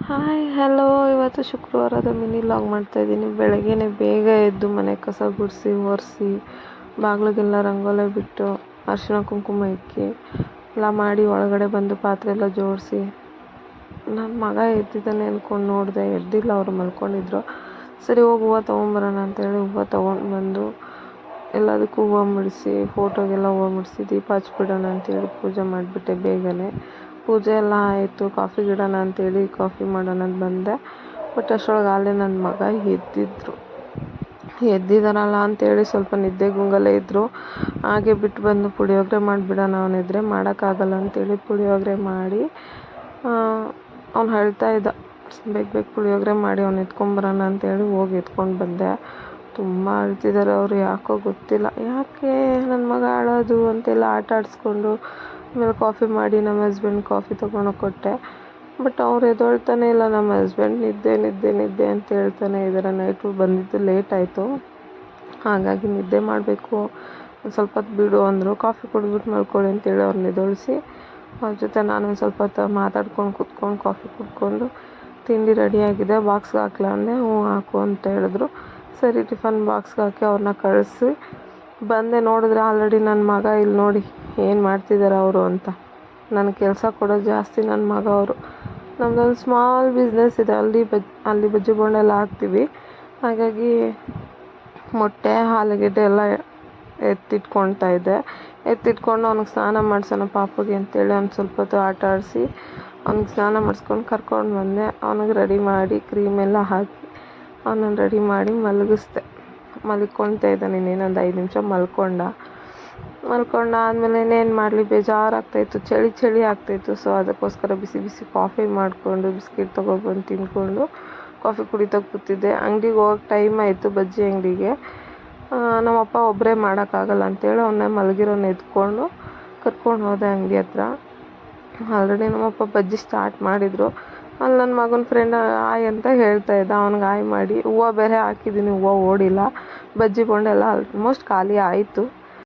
Hi hello, ಇವತ್ತು ಶುಕ್ರವಾರದ mini log ಮಾಡ್ತಾಯಿದ್ದೀನಿ. ಬೆಳಗ್ಗೆನೇ ಬೇಗ ಎದ್ದು ಮನೆ ಕಸ ಗುಡಿಸಿ ಒರೆಸಿ ಬಾಗಿಲಿಗೆಲ್ಲ ರಂಗೋಲೆ ಬಿಟ್ಟು ಅರಿಶಿನ ಕುಂಕುಮ ಇಕ್ಕಿ ಎಲ್ಲ ಮಾಡಿ ಒಳಗಡೆ ಬಂದು ಪಾತ್ರೆ ಎಲ್ಲ ಜೋಡಿಸಿ ನನ್ನ ಮಗ ಎದ್ದಿದ್ದಾನೆ ಅಂದ್ಕೊಂಡು ನೋಡಿದೆ. ಎದ್ದಿಲ್ಲ, ಅವರು ಮಲ್ಕೊಂಡಿದ್ರು. ಸರಿ ಹೋಗಿ ಹೂವು ತೊಗೊಂಬರೋಣ ಅಂತೇಳಿ ಹೂವು ತೊಗೊಂಡು ಬಂದು ಎಲ್ಲದಕ್ಕೂ ಹೂವು ಮುಡಿಸಿ ಫೋಟೋಗೆಲ್ಲ ಹೂವು ಮುಡಿಸಿ ದೀಪ ಹಚ್ಬಿಡೋಣ ಅಂತೇಳಿ ಪೂಜೆ ಮಾಡಿಬಿಟ್ಟೆ. ಬೇಗನೆ ಪೂಜೆ ಎಲ್ಲ ಆಯಿತು. ಕಾಫಿ ಗಿಡೋಣ ಅಂತೇಳಿ ಕಾಫಿ ಮಾಡೋಣ ಅಂತ ಬಂದೆ. ಬಟ್ ಅಷ್ಟರೊಳಗೆ ಅಲ್ಲೇ ನನ್ನ ಮಗ ಎದ್ದಿದ್ದಾರಲ್ಲ ಅಂತೇಳಿ ಸ್ವಲ್ಪ ನಿದ್ದೆ ಗುಂಗಲೇ ಇದ್ದರು. ಹಾಗೆ ಬಿಟ್ಟು ಬಂದು ಪುಳಿಯೋಗರೆ ಮಾಡಿಬಿಡೋಣ, ಅವನಿದ್ರೆ ಮಾಡೋಕ್ಕಾಗಲ್ಲ ಅಂತೇಳಿ ಪುಳಿಯೋಗರೆ ಮಾಡಿ ಅವ್ನು ಹೇಳ್ತಾ ಇದ್ದ ಬೇಗ ಪುಳಿಯೋಗರೆ ಮಾಡಿ ಅವ್ನು ಎತ್ಕೊಂಬರೋಣ ಅಂತೇಳಿ ಹೋಗಿ ಎತ್ಕೊಂಡು ಬಂದೆ. ತುಂಬ ಅಳ್ತಿದ್ದಾರೆ ಅವರು, ಯಾಕೋ ಗೊತ್ತಿಲ್ಲ. ಯಾಕೆ ನನ್ನ ಮಗ ಅಳೋದು ಅಂತೆಲ್ಲ ಆಟ ಆಡಿಸ್ಕೊಂಡು ಆಮೇಲೆ ಕಾಫಿ ಮಾಡಿ ನಮ್ಮ ಹಸ್ಬೆಂಡ್ ಕಾಫಿ ತೊಗೊಂಡೋಗಿ ಕೊಟ್ಟೆ. ಬಟ್ ಅವ್ರು ಎದ್ದೇಳ್ತಾನೆ ಇಲ್ಲ. ನಮ್ಮ ಹಸ್ಬೆಂಡ್ ನಿದ್ದೆ ನಿದ್ದೆ ನಿದ್ದೆ ಅಂತ ಹೇಳ್ತಾನೆ ಇದ್ದಾರೆ. ನೈಟು ಬಂದಿದ್ದು ಲೇಟ್ ಆಯಿತು, ಹಾಗಾಗಿ ನಿದ್ದೆ ಮಾಡಬೇಕು, ಒಂದು ಸ್ವಲ್ಪ ಹೊತ್ತು ಬಿಡು ಅಂದರು. ಕಾಫಿ ಕುಡಿದ್ಬಿಟ್ಟು ಮಲ್ಕೊಳ್ಳಿ ಅಂತೇಳಿ ಅವ್ರನ್ನ ಎದ್ದೇಳಿಸಿ ಅವ್ರ ಜೊತೆ ನಾನು ಒಂದು ಸ್ವಲ್ಪ ಹೊತ್ತು ಮಾತಾಡ್ಕೊಂಡು ಕೂತ್ಕೊಂಡು ಕಾಫಿ ಕುಡ್ಕೊಂಡು ತಿಂಡಿ ರೆಡಿಯಾಗಿದೆ. ಬಾಕ್ಸ್ಗೆ ಹಾಕ್ಲಾ ಅಂದೆ. ಹ್ಞೂ ಹಾಕು ಅಂತ ಹೇಳಿದ್ರು. ಸರಿ ಟಿಫನ್ ಬಾಕ್ಸ್ಗೆ ಹಾಕಿ ಅವ್ರನ್ನ ಕಳಿಸಿ ಬಂದೆ. ನೋಡಿದ್ರೆ ಆಲ್ರೆಡಿ ನನ್ನ ಮಗ ಇಲ್ಲಿ ನೋಡಿ ಏನು ಮಾಡ್ತಿದ್ದಾರೆ ಅವರು ಅಂತ. ನನ್ನ ಕೆಲಸ ಕೊಡೋದು ಜಾಸ್ತಿ ನನ್ನ ಮಗ ಅವರು. ನಮ್ಮದೊಂದು ಸ್ಮಾಲ್ ಬಿಸ್ನೆಸ್ ಇದೆ, ಅಲ್ಲಿ ಬಜ್ಜಿ ಬೋಂಡ ಎಲ್ಲ ಹಾಕ್ತೀವಿ. ಹಾಗಾಗಿ ಮೊಟ್ಟೆ ಆಲೂಗೆಡ್ಡೆ ಎಲ್ಲ ಎತ್ತಿಟ್ಕೊಳ್ತಾ ಇದ್ದೆ. ಎತ್ತಿಟ್ಕೊಂಡು ಅವ್ನಿಗೆ ಸ್ನಾನ ಮಾಡಿಸೋಣ ಪಾಪುಗೆ ಅಂತೇಳಿ ಅವ್ನು ಸ್ವಲ್ಪ ಹೊತ್ತು ಆಟ ಆಡಿಸಿ ಅವ್ನಿಗೆ ಸ್ನಾನ ಮಾಡಿಸ್ಕೊಂಡು ಕರ್ಕೊಂಡು ಬಂದೆ. ಅವ್ನಿಗೆ ರೆಡಿ ಮಾಡಿ ಕ್ರೀಮೆಲ್ಲ ಹಾಕಿ ಅವನನ್ನು ರೆಡಿ ಮಾಡಿ ಮಲಗಿಸ್ದೆ. ಮಲ್ಕೊಳ್ತಾ ಇದ್ದಾನೆ. ಇನ್ನೇನೊಂದು 5 ನಿಮಿಷ ಮಲ್ಕೊಂಡಾದಮೇಲೆ ಇನ್ನೇನು ಮಾಡಲಿ, ಬೇಜಾರಾಗ್ತಾಯಿತ್ತು, ಚಳಿ ಆಗ್ತಾಯಿತ್ತು. ಸೊ ಅದಕ್ಕೋಸ್ಕರ ಬಿಸಿ ಬಿಸಿ ಕಾಫಿ ಮಾಡಿಕೊಂಡು ಬಿಸ್ಕಿಟ್ ತೊಗೊಬಂದು ತಿಂದ್ಕೊಂಡು ಕಾಫಿ ಕುಡಿತಾ ಕೂತಿದ್ದೆ. ಅಂಗಡಿಗೆ ಹೋಗೋಕ್ಕೆ ಟೈಮ್ ಆಯಿತು, ಬಜ್ಜಿ ಅಂಗಡಿಗೆ. ನಮ್ಮಪ್ಪ ಒಬ್ಬರೇ ಮಾಡೋಕ್ಕಾಗಲ್ಲ ಅಂತೇಳಿ ಅವನ್ನ ಮಲಗಿರೋನ್ನ ಎತ್ಕೊಂಡು ಕರ್ಕೊಂಡು ಹೋದೆ ಅಂಗಡಿ ಹತ್ರ. ಆಲ್ರೆಡಿ ನಮ್ಮಪ್ಪ ಬಜ್ಜಿ ಸ್ಟಾರ್ಟ್ ಮಾಡಿದರು. ಅಲ್ಲಿ ನನ್ನ ಮಗನ ಫ್ರೆಂಡ್ ಆಯ್ ಅಂತ ಹೇಳ್ತಾ ಇದ್ದ. ಅವ್ನಿಗೆ ಆಯ್ ಮಾಡಿ ಹೂವು ಬೇರೆ ಹಾಕಿದ್ದೀನಿ, ಹೂವು ಓಡಿಲ್ಲ. ಬಜ್ಜಿ ಬೋಂಡ ಎಲ್ಲ ಆಲ್ಮೋಸ್ಟ್ ಖಾಲಿ ಆಯಿತು.